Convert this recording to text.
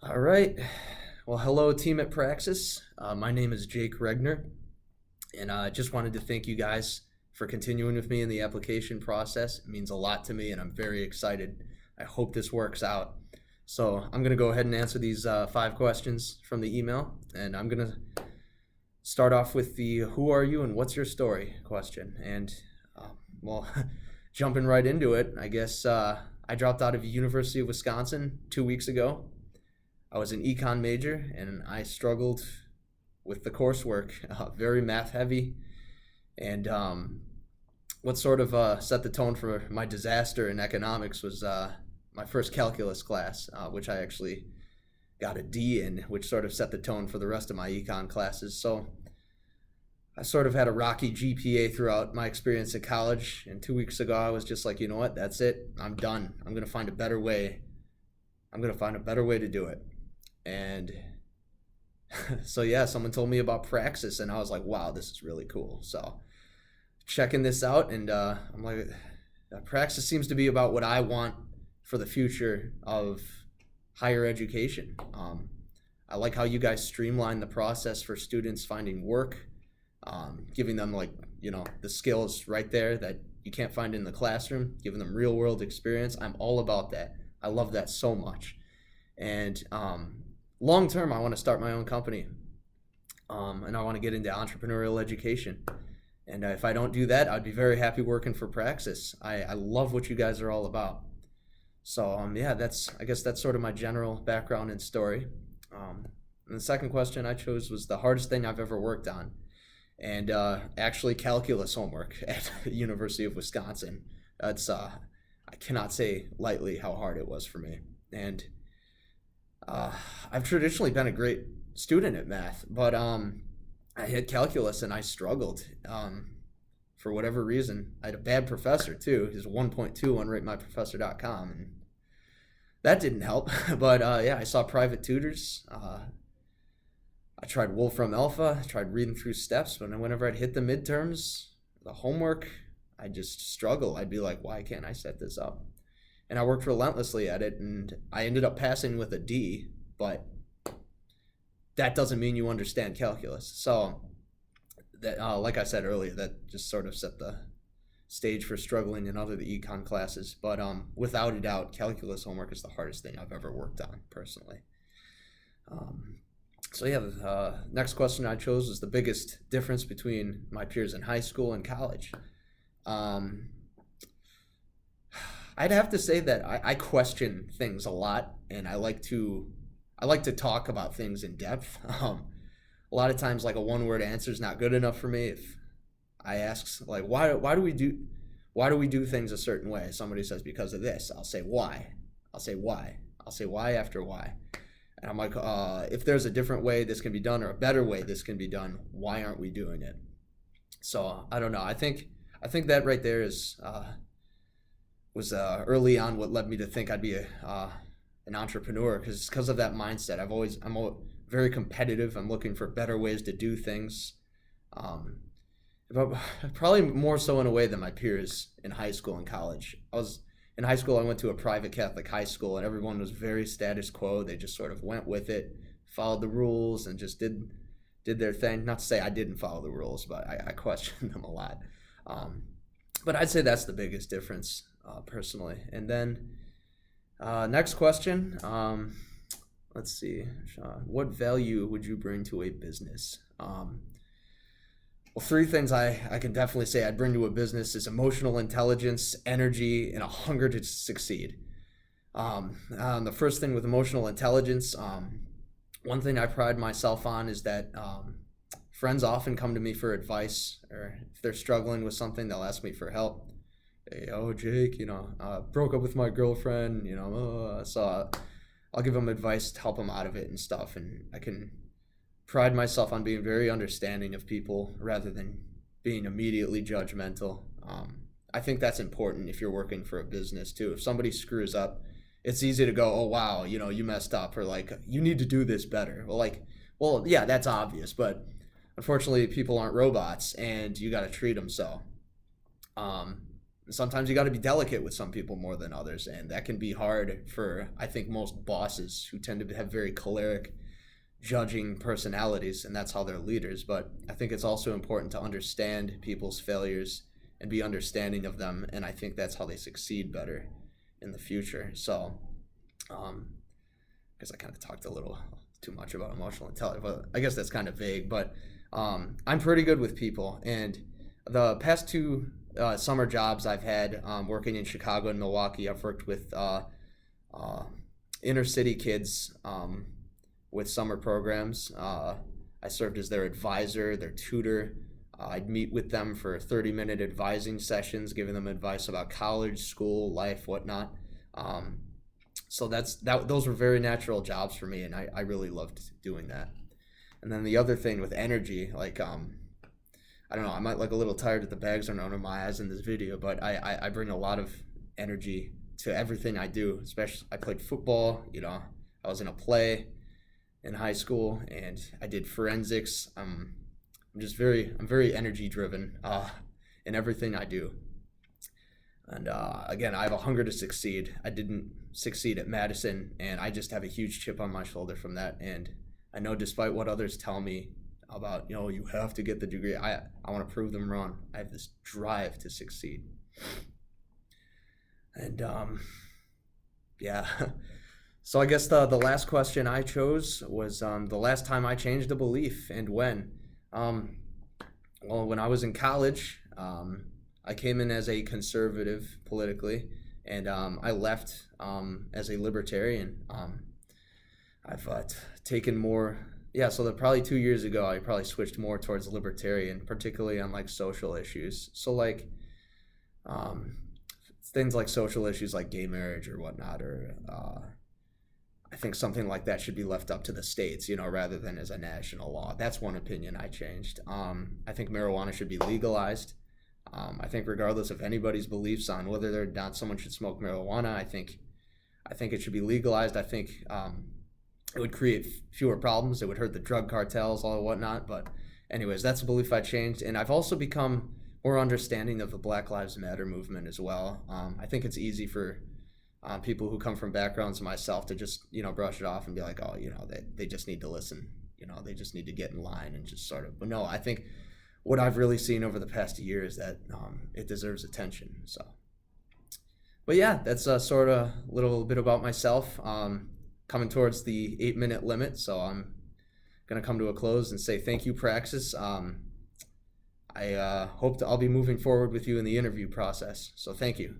All right. Well, hello, team at Praxis. My name is Jake Regner, and I just wanted to thank you guys for continuing with me in the application process. It means a lot to me, and I'm very excited. I hope this works out. So I'm going to go ahead and answer these 5 questions from the email, and I'm going to start off with the "Who are you and what's your story?" question. And well, jumping right into it, I guess I dropped out of University of Wisconsin 2 weeks ago. I was an econ major and I struggled with the coursework, very math heavy. And what sort of set the tone for my disaster in economics was my first calculus class, which I actually got a D in, which sort of set the tone for the rest of my econ classes. So I sort of had a rocky GPA throughout my experience at college. And 2 weeks ago, I was just like, you know what? That's it. I'm done. I'm going to find a better way. I'm going to find a better way to do it. And so yeah, someone told me about Praxis, and I was like, wow, this is really cool. So checking this out, and I'm like, Praxis seems to be about what I want for the future of higher education. I like how you guys streamline the process for students finding work, giving them the skills right there that you can't find in the classroom, giving them real world experience. I'm all about that. I love that so much. And long term, I want to start my own company, and I want to get into entrepreneurial education. And if I don't do that, I'd be very happy working for Praxis. I love what you guys are all about. So yeah, I guess that's sort of my general background and story. And the second question I chose was the hardest thing I've ever worked on, and actually calculus homework at the University of Wisconsin. That's I cannot say lightly how hard it was for me. And I've traditionally been a great student at math, but I had calculus and I struggled for whatever reason. I had a bad professor too. He's 1.2 on ratemyprofessor.com, and that didn't help. But yeah, I saw private tutors. I tried Wolfram Alpha, I tried reading through steps, but whenever I'd hit the midterms, the homework, I just struggle. I'd be like, why can't I set this up? And I worked relentlessly at it, and I ended up passing with a D, but that doesn't mean you understand calculus. So, that, like I said earlier, that just sort of set the stage for struggling in other the econ classes. But without a doubt, calculus homework is the hardest thing I've ever worked on personally. So yeah, the next question I chose was the biggest difference between my peers in high school and college. I'd have to say that I question things a lot, and I like to talk about things in depth. A lot of times, like a one-word answer is not good enough for me. If I ask like why do we do things a certain way? Somebody says because of this. I'll say why. I'll say why. I'll say why after why. And I'm like, if there's a different way this can be done or a better way this can be done, why aren't we doing it? So I don't know. I think that right there was early on what led me to think I'd be an entrepreneur, because of that mindset. I'm very competitive. I'm looking for better ways to do things. But probably more so in a way than my peers in high school and college. In high school, I went to a private Catholic high school, and everyone was very status quo. They just sort of went with it, followed the rules, and just did their thing. Not to say I didn't follow the rules, but I questioned them a lot. But I'd say that's the biggest difference, personally. And then next question. Let's see. What value would you bring to a business? Well, 3 things I can definitely say I'd bring to a business is emotional intelligence, energy, and a hunger to succeed. The first thing with emotional intelligence, one thing I pride myself on is that friends often come to me for advice, or if they're struggling with something, they'll ask me for help. Hey, oh Jake, broke up with my girlfriend, so I'll give them advice to help them out of it and stuff, and I can pride myself on being very understanding of people rather than being immediately judgmental. I think that's important if you're working for a business too. If somebody screws up, it's easy to go, oh wow, you messed up, or like you need to do this better. Well, yeah, that's obvious, but unfortunately people aren't robots and you got to treat them so. sometimes you got to be delicate with some people more than others, and that can be hard for, I think, most bosses who tend to have very choleric, judging personalities, and that's how they're leaders. But I think it's also important to understand people's failures and be understanding of them, and I think that's how they succeed better in the future. So, because I kind of talked a little too much about emotional intelligence, but I guess that's kind of vague. But I'm pretty good with people, and the past two summer jobs I've had, working in Chicago and Milwaukee, I've worked with inner city kids with summer programs. I served as their advisor, their tutor. I'd meet with them for 30-minute advising sessions, giving them advice about college, school, life, whatnot. So those were very natural jobs for me, and I really loved doing that. And then the other thing with energy, like I don't know, I might look a little tired with the bags are under my eyes in this video, but I bring a lot of energy to everything I do. Especially, I played football, I was in a play in high school, and I did forensics. I'm very energy driven in everything I do. And again, I have a hunger to succeed. I didn't succeed at Madison, and I just have a huge chip on my shoulder from that. And I know, despite what others tell me about, you have to get the degree, I want to prove them wrong. I have this drive to succeed. And yeah. So I guess the last question I chose was the last time I changed a belief, and when. Well, when I was in college, I came in as a conservative politically, and I left as a libertarian. I've taken more, so probably 2 years ago, I probably switched more towards libertarian, particularly on like social issues. So like things like social issues like gay marriage or whatnot, or I think something like that should be left up to the states, rather than as a national law. That's one opinion I changed. I think marijuana should be legalized. I think regardless of anybody's beliefs on whether or not someone should smoke marijuana, I think it should be legalized. I think it would create fewer problems. It would hurt the drug cartels, all and whatnot. But anyways, that's a belief I changed. And I've also become more understanding of the Black Lives Matter movement as well. I think it's easy for people who come from backgrounds myself to just, brush it off and be like, oh, they just need to listen. They just need to get in line and just sort of. But no, I think what I've really seen over the past year is that it deserves attention. So, but yeah, that's sort of a little bit about myself. Coming towards the 8-minute limit, so I'm gonna come to a close and say thank you, Praxis. I hope I'll be moving forward with you in the interview process. So thank you.